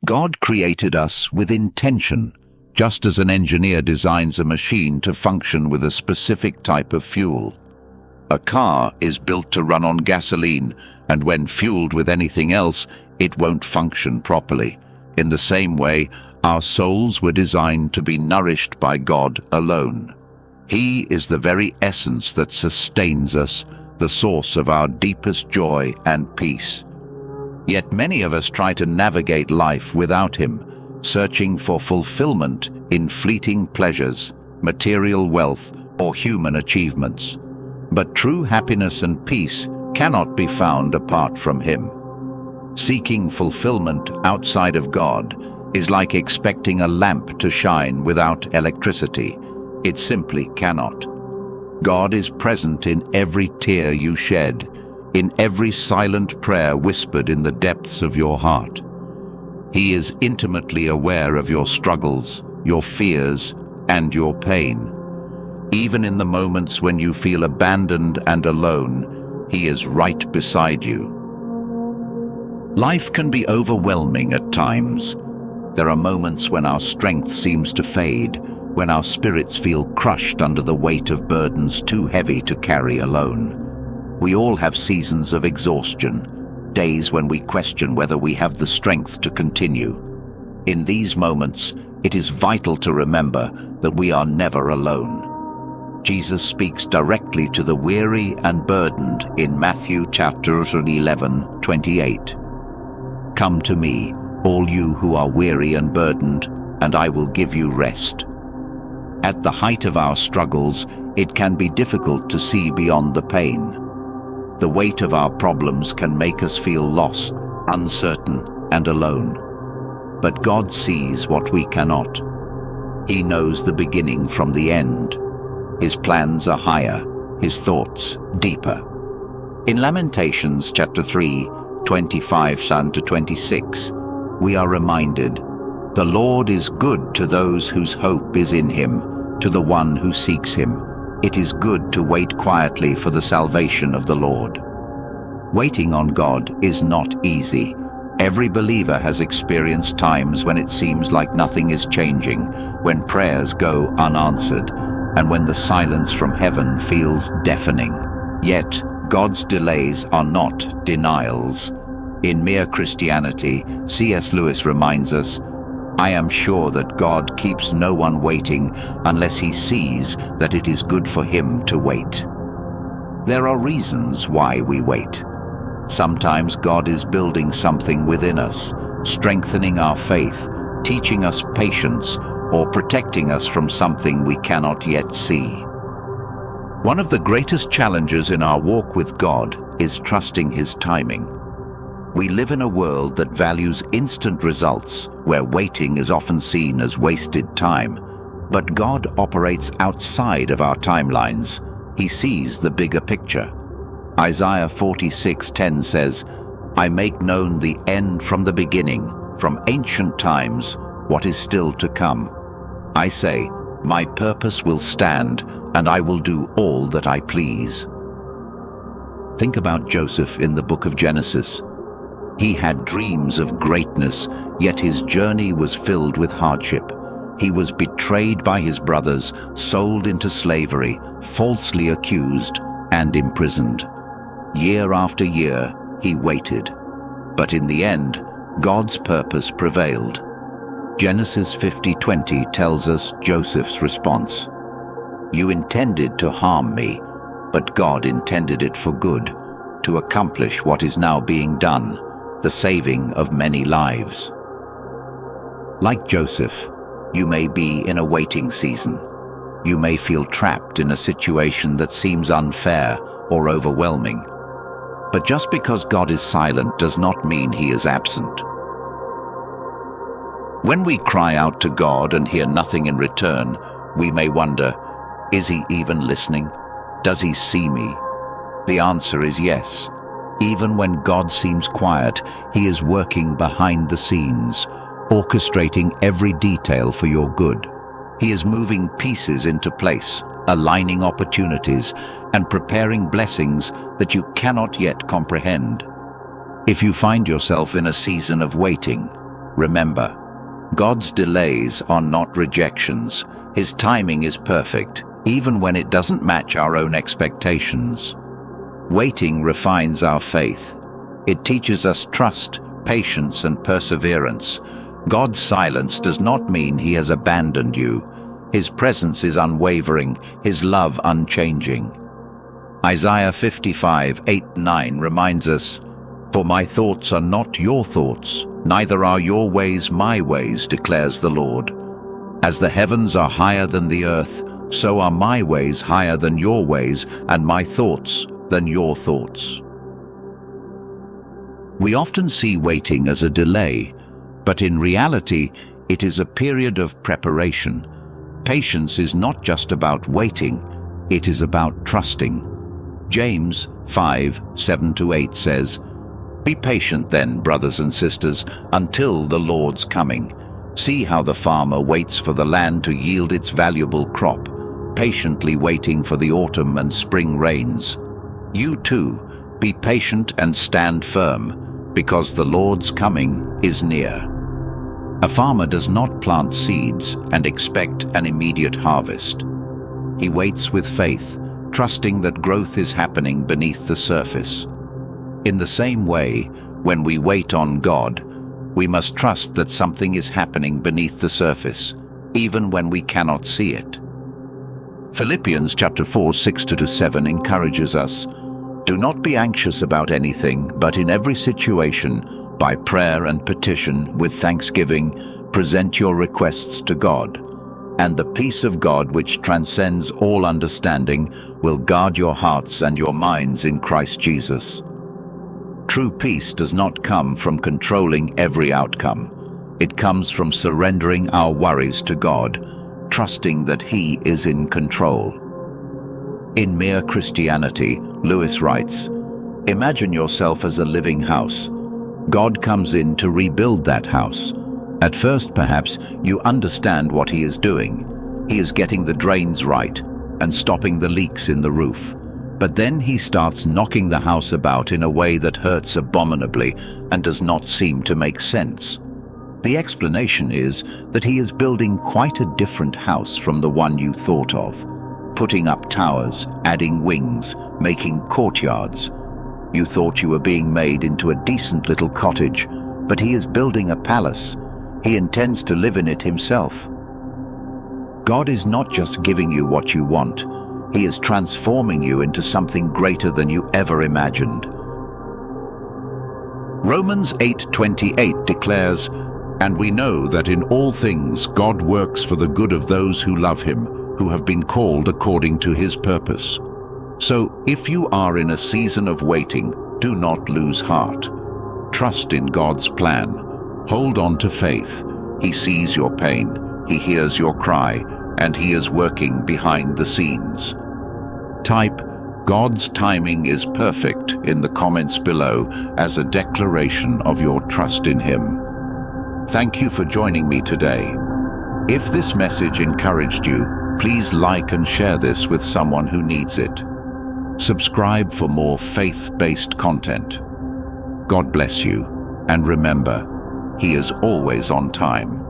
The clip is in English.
God created us with intention, just as an engineer designs a machine to function with a specific type of fuel. A car is built to run on gasoline, and when fueled with anything else, it won't function properly. In the same way, our souls were designed to be nourished by God alone. He is the very essence that sustains us, the source of our deepest joy and peace. Yet many of us try to navigate life without Him, searching for fulfillment in fleeting pleasures, material wealth, or human achievements. But true happiness and peace cannot be found apart from Him. Seeking fulfillment outside of God is like expecting a lamp to shine without electricity. It simply cannot. God is present in every tear you shed, in every silent prayer whispered in the depths of your heart. He is intimately aware of your struggles, your fears, and your pain. Even in the moments when you feel abandoned and alone, He is right beside you. Life can be overwhelming at times. There are moments when our strength seems to fade, when our spirits feel crushed under the weight of burdens too heavy to carry alone. We all have seasons of exhaustion, days when we question whether we have the strength to continue. In these moments, it is vital to remember that we are never alone. Jesus speaks directly to the weary and burdened in Matthew chapter 11:28. "Come to me, all you who are weary and burdened, and I will give you rest." At the height of our struggles, it can be difficult to see beyond the pain. The weight of our problems can make us feel lost, uncertain, and alone. But God sees what we cannot. He knows the beginning from the end. His plans are higher, His thoughts deeper. In Lamentations chapter 3:25-26, we are reminded, "The Lord is good to those whose hope is in Him, to the one who seeks Him. It is good to wait quietly for the salvation of the Lord." Waiting on God is not easy. Every believer has experienced times when it seems like nothing is changing, when prayers go unanswered, and when the silence from heaven feels deafening. Yet, God's delays are not denials. In Mere Christianity, C.S. Lewis reminds us, "I am sure that God keeps no one waiting unless He sees that it is good for him to wait." There are reasons why we wait. Sometimes God is building something within us, strengthening our faith, teaching us patience, or protecting us from something we cannot yet see. One of the greatest challenges in our walk with God is trusting His timing. We live in a world that values instant results, where waiting is often seen as wasted time. But God operates outside of our timelines. He sees the bigger picture. Isaiah 46:10 says, "I make known the end from the beginning, from ancient times, what is still to come. I say, my purpose will stand, and I will do all that I please." Think about Joseph in the book of Genesis. He had dreams of greatness, yet his journey was filled with hardship. He was betrayed by his brothers, sold into slavery, falsely accused, and imprisoned. Year after year, he waited. But in the end, God's purpose prevailed. Genesis 50:20 tells us Joseph's response. "You intended to harm me, but God intended it for good, to accomplish what is now being done, the saving of many lives." Like Joseph, you may be in a waiting season. You may feel trapped in a situation that seems unfair or overwhelming. But just because God is silent does not mean He is absent. When we cry out to God and hear nothing in return, we may wonder, is He even listening? Does He see me? The answer is yes. Even when God seems quiet, He is working behind the scenes, orchestrating every detail for your good. He is moving pieces into place, aligning opportunities, and preparing blessings that you cannot yet comprehend. If you find yourself in a season of waiting, Remember, God's delays are not rejections. His timing is perfect, even when it doesn't match our own expectations. Waiting refines our faith. It teaches us trust, patience, and perseverance. God's silence does not mean He has abandoned you. His presence is unwavering, His love unchanging. Isaiah 55:8-9 reminds us, "For my thoughts are not your thoughts, neither are your ways my ways, declares the Lord. As the heavens are higher than the earth, so are my ways higher than your ways, and my thoughts than your thoughts." We often see waiting as a delay, but in reality, it is a period of preparation. Patience is not just about waiting, it is about trusting. James 5:7-8 says, "Be patient then, brothers and sisters, until the Lord's coming. See how the farmer waits for the land to yield its valuable crop, patiently waiting for the autumn and spring rains. You too, be patient and stand firm, because the Lord's coming is near." A farmer does not plant seeds and expect an immediate harvest. He waits with faith, trusting that growth is happening beneath the surface. In the same way, when we wait on God, we must trust that something is happening beneath the surface, even when we cannot see it. Philippians chapter 4:6-7 encourages us, "Do not be anxious about anything, but in every situation, by prayer and petition, with thanksgiving, present your requests to God. And the peace of God, which transcends all understanding, will guard your hearts and your minds in Christ Jesus." True peace does not come from controlling every outcome. It comes from surrendering our worries to God, trusting that He is in control. In Mere Christianity, Lewis writes, "Imagine yourself as a living house. God comes in to rebuild that house. At first, perhaps, you understand what He is doing. He is getting the drains right and stopping the leaks in the roof. But then He starts knocking the house about in a way that hurts abominably and does not seem to make sense. The explanation is that He is building quite a different house from the one you thought of, putting up towers, adding wings, making courtyards. You thought you were being made into a decent little cottage, but He is building a palace. He intends to live in it Himself." God is not just giving you what you want. He is transforming you into something greater than you ever imagined. Romans 8:28 declares, "And we know that in all things God works for the good of those who love Him, who have been called according to His purpose." So, if you are in a season of waiting, do not lose heart. Trust in God's plan. Hold on to faith. He sees your pain, He hears your cry, and He is working behind the scenes. Type, "God's timing is perfect" in the comments below as a declaration of your trust in Him. Thank you for joining me today. If this message encouraged you, please like and share this with someone who needs it. Subscribe for more faith-based content. God bless you, and remember, He is always on time.